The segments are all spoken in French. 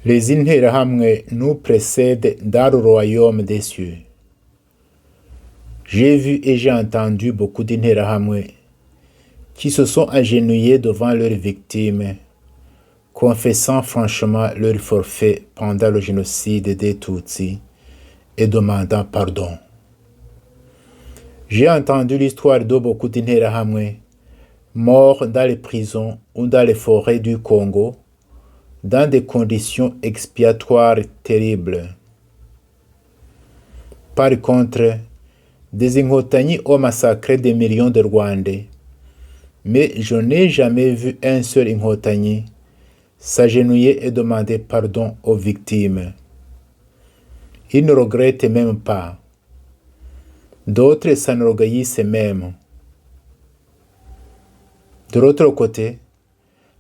Les Interahamwe nous précèdent dans le royaume des cieux. J'ai vu et j'ai entendu beaucoup d'Interahamwe qui se sont agenouillés devant leurs victimes, confessant franchement leur forfait pendant le génocide des Tutsis et demandant pardon. J'ai entendu l'histoire de beaucoup d'Interahamwe morts dans les prisons ou dans les forêts du Congo, dans des conditions expiatoires terribles. Par contre, des Inkotanyi ont massacré des millions de Rwandais, mais je n'ai jamais vu un seul Inkotanyi s'agenouiller et demander pardon aux victimes. Ils ne regrettent même pas. D'autres s'enorgueillissent même. De l'autre côté,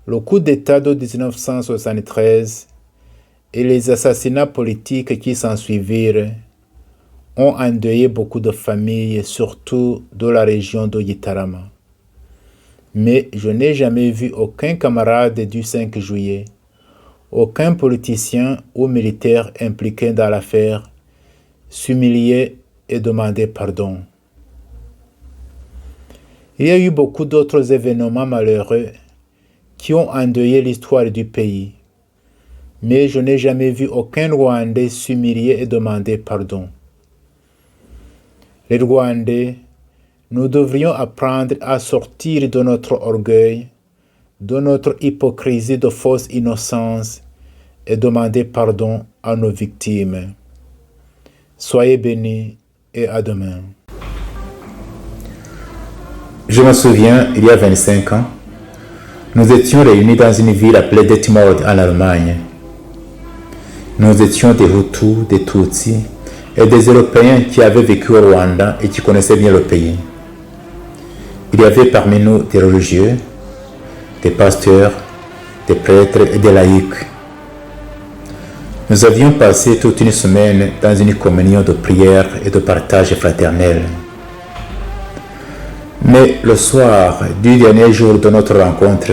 le coup d'État de 1973 et les assassinats politiques qui s'ensuivirent ont endeuillé beaucoup de familles, surtout de la région de Gitarama. Mais je n'ai jamais vu aucun camarade du 5 juillet, aucun politicien ou militaire impliqué dans l'affaire s'humilier et demander pardon. Il y a eu beaucoup d'autres événements malheureux qui ont endeuillé l'histoire du pays, mais je n'ai jamais vu aucun Rwandais s'humilier et demander pardon. Les Rwandais, nous devrions apprendre à sortir de notre orgueil, de notre hypocrisie de fausse innocence et demander pardon à nos victimes. Soyez bénis et à demain. Je me souviens, il y a 25 ans, nous étions réunis dans une ville appelée Detmold en Allemagne. Nous étions des Hutus, des Tutsis et des Européens qui avaient vécu au Rwanda et qui connaissaient bien le pays. Il y avait parmi nous des religieux, des pasteurs, des prêtres et des laïcs. Nous avions passé toute une semaine dans une communion de prière et de partage fraternel. Mais le soir du dernier jour de notre rencontre,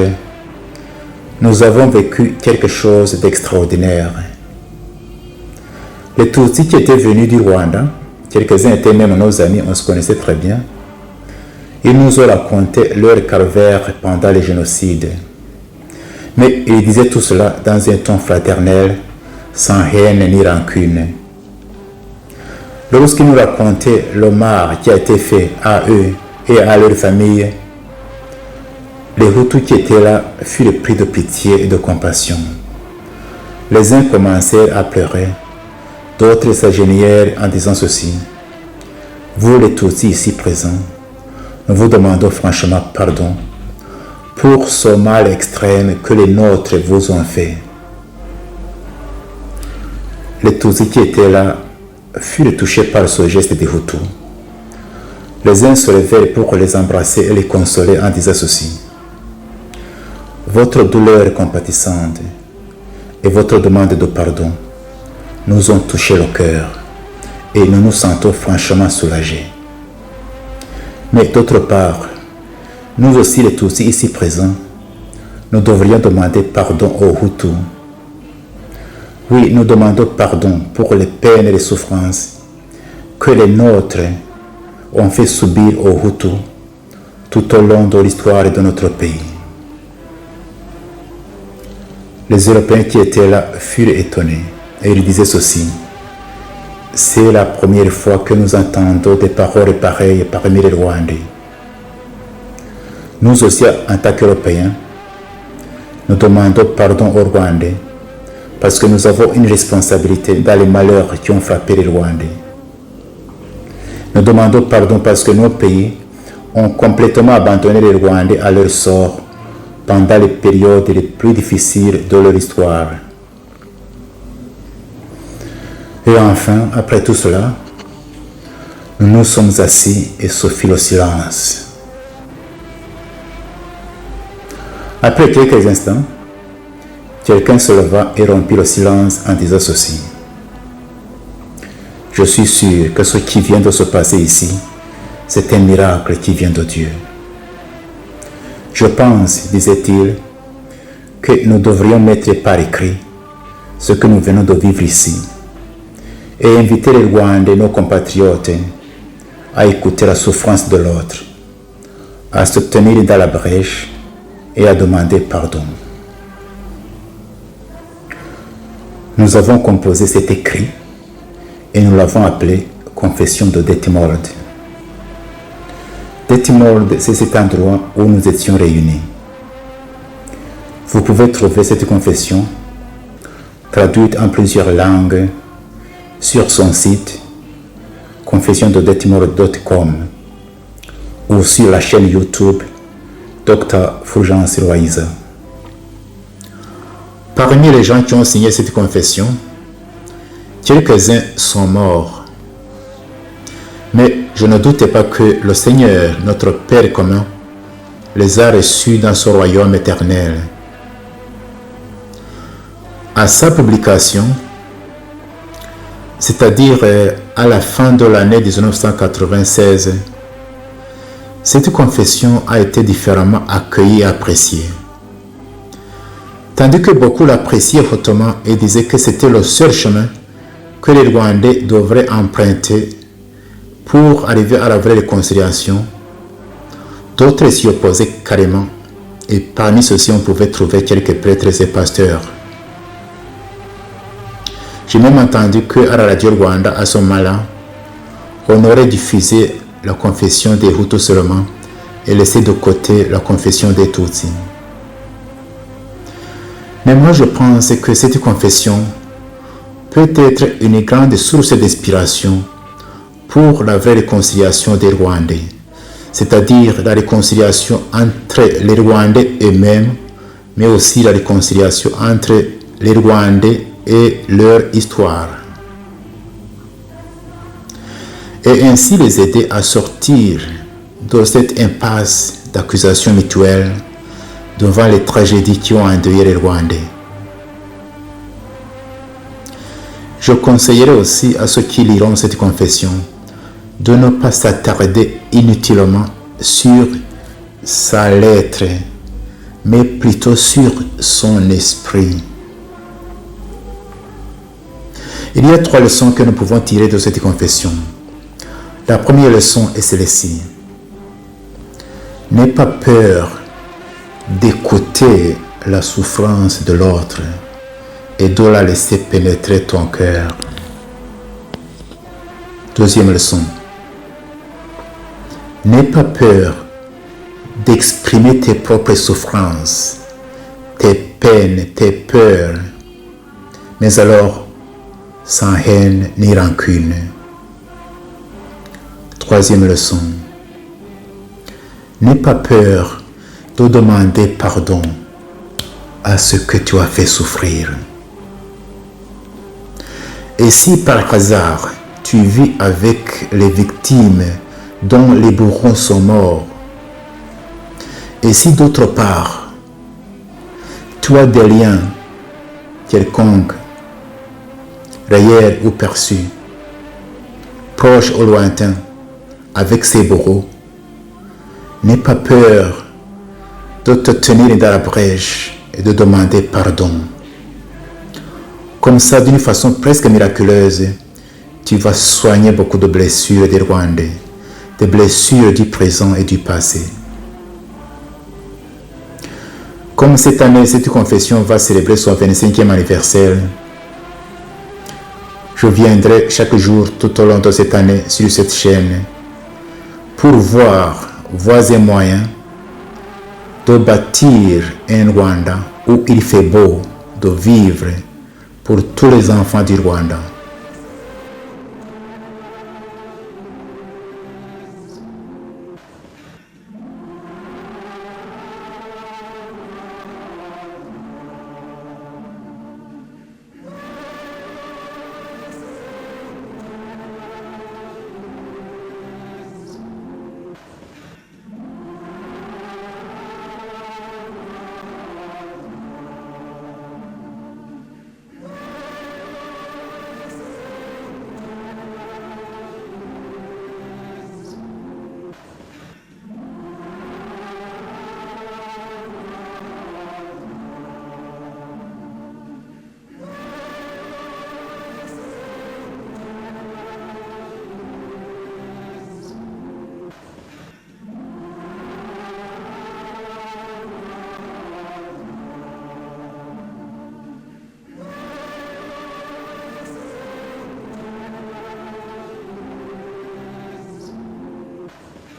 nous avons vécu quelque chose d'extraordinaire. Les Tutsis qui étaient venus du Rwanda, quelques-uns étaient même nos amis, on se connaissait très bien, ils nous ont raconté leur calvaire pendant le génocide. Mais ils disaient tout cela dans un ton fraternel, sans haine ni rancune. Lorsqu'ils nous racontaient le mal qui a été fait à eux et à leur famille, les Hutus qui étaient là furent pris de pitié et de compassion. Les uns commencèrent à pleurer, d'autres s'agenouillèrent en disant ceci: vous les Tutsis ici présents, nous vous demandons franchement pardon pour ce mal extrême que les nôtres vous ont fait. Les Tutsis qui étaient là furent touchés par ce geste des Hutus. Les uns se levèrent pour les embrasser et les consoler en disant ceci: votre douleur compatissante et votre demande de pardon nous ont touché le cœur et nous nous sentons franchement soulagés. Mais d'autre part, nous aussi les Tutsis ici présents, nous devrions demander pardon aux Hutus. Oui, nous demandons pardon pour les peines et les souffrances que les nôtres ont fait subir aux Hutus tout au long de l'histoire de notre pays. Les Européens qui étaient là furent étonnés et ils disaient ceci: c'est la première fois que nous entendons des paroles pareilles parmi les Rwandais. Nous aussi, en tant qu'Européens, nous demandons pardon aux Rwandais parce que nous avons une responsabilité dans les malheurs qui ont frappé les Rwandais. Nous demandons pardon parce que nos pays ont complètement abandonné les Rwandais à leur sort pendant les périodes les plus difficiles de leur histoire. Et enfin, après tout cela, nous nous sommes assis et se fit le silence. Après quelques instants, quelqu'un se leva et rompit le silence en disant ceci: je suis sûr que ce qui vient de se passer ici, c'est un miracle qui vient de Dieu. Je pense, disait-il, que nous devrions mettre par écrit ce que nous venons de vivre ici et inviter les Rwandais et nos compatriotes à écouter la souffrance de l'autre, à se tenir dans la brèche et à demander pardon. Nous avons composé cet écrit et nous l'avons appelé Confession de Detmold. Detmold, c'est cet endroit où nous étions réunis. Vous pouvez trouver cette confession traduite en plusieurs langues sur son site confessiondedetmold.com ou sur la chaîne YouTube Dr. Fulgence Roïza. Parmi les gens qui ont signé cette confession, quelques-uns sont morts. Mais je ne doutais pas que le Seigneur, notre Père commun, les a reçus dans son royaume éternel. À sa publication, c'est-à-dire à la fin de l'année 1996, cette confession a été différemment accueillie et appréciée. Tandis que beaucoup l'appréciaient hautement et disaient que c'était le seul chemin que les Rwandais devraient emprunter pour arriver à la vraie réconciliation, d'autres s'y opposaient carrément, et parmi ceux-ci on pouvait trouver quelques prêtres et pasteurs. J'ai même entendu qu'à la radio Rwanda, à ce moment-là, on aurait diffusé la confession des Hutus seulement et laissé de côté la confession des Tutsis. Mais moi je pense que cette confession peut être une grande source d'inspiration pour la vraie réconciliation des Rwandais, c'est-à-dire la réconciliation entre les Rwandais eux-mêmes, mais aussi la réconciliation entre les Rwandais et leur histoire. Et ainsi les aider à sortir de cette impasse d'accusations mutuelles devant les tragédies qui ont endeuillé les Rwandais. Je conseillerais aussi à ceux qui liront cette confession de ne pas s'attarder inutilement sur sa lettre, mais plutôt sur son esprit. Il y a 3 leçons que nous pouvons tirer de cette confession. La première leçon est celle-ci. N'aie pas peur d'écouter la souffrance de l'autre et de la laisser pénétrer ton cœur. Deuxième leçon. N'aie pas peur d'exprimer tes propres souffrances, tes peines, tes peurs, mais alors sans haine ni rancune. Troisième leçon. N'aie pas peur de demander pardon à ce que tu as fait souffrir. Et si par hasard tu vis avec les victimes dont les bourreaux sont morts, et si d'autre part tu as des liens quelconques, réels ou perçus, proches ou lointains, avec ces bourreaux, n'aie pas peur de te tenir dans la brèche et de demander pardon. Comme ça, d'une façon presque miraculeuse, tu vas soigner beaucoup de blessures des Rwandais, des blessures du présent et du passé. Comme cette année, cette confession va célébrer son 25e anniversaire, je viendrai chaque jour tout au long de cette année sur cette chaîne pour voir voies et moyens de bâtir un Rwanda où il fait beau de vivre pour tous les enfants du Rwanda.